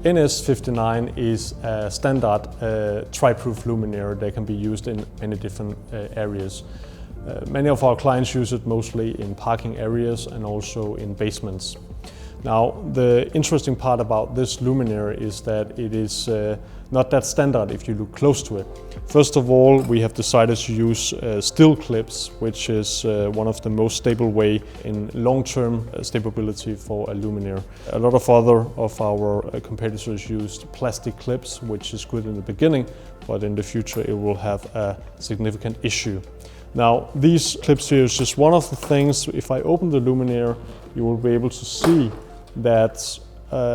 NS59 is a standard triproof luminaire that can be used in many different areas. Many of our clients use it mostly in parking areas and also in basements. Now, the interesting part about this luminaire is that it is not that standard if you look close to it. First of all, we have decided to use steel clips, which is one of the most stable way in long-term stability for a luminaire. A lot of our competitors used plastic clips, which is good in the beginning, but in the future it will have a significant issue. Now, these clips here is just one of the things. If I open the luminaire, you will be able to see that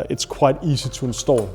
it's quite easy to install.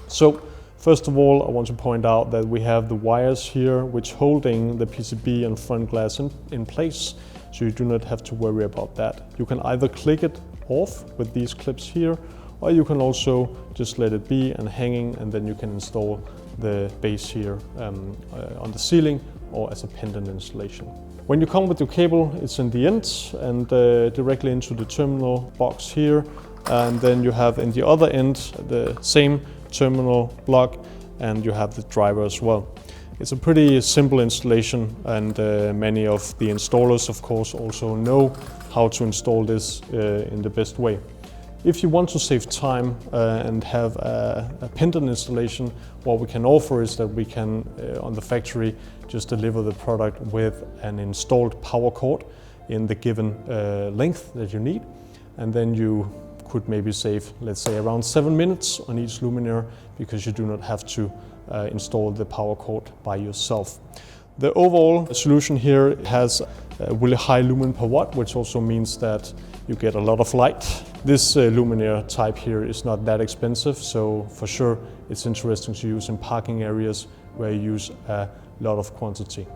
So, first of all, I want to point out that we have the wires here which holding the PCB and front glass in place, so you do not have to worry about that. You can either click it off with these clips here, or you can also just let it be and hanging, and then you can install the base here on the ceiling or as a pendant installation. When you come with your cable, it's in the end and directly into the terminal box here, and then you have in the other end the same terminal block, and you have the driver as well. It's a pretty simple installation, and many of the installers of course also know how to install this in the best way. If you want to save time and have a pendant installation, what we can offer is that we can, on the factory, just deliver the product with an installed power cord in the given length that you need. And then you could maybe save, let's say, around 7 minutes on each luminaire, because you do not have to install the power cord by yourself. The overall solution here has a really high lumen per watt, which also means that you get a lot of light. This luminaire type here is not that expensive, so for sure it's interesting to use in parking areas where you use a lot of quantity.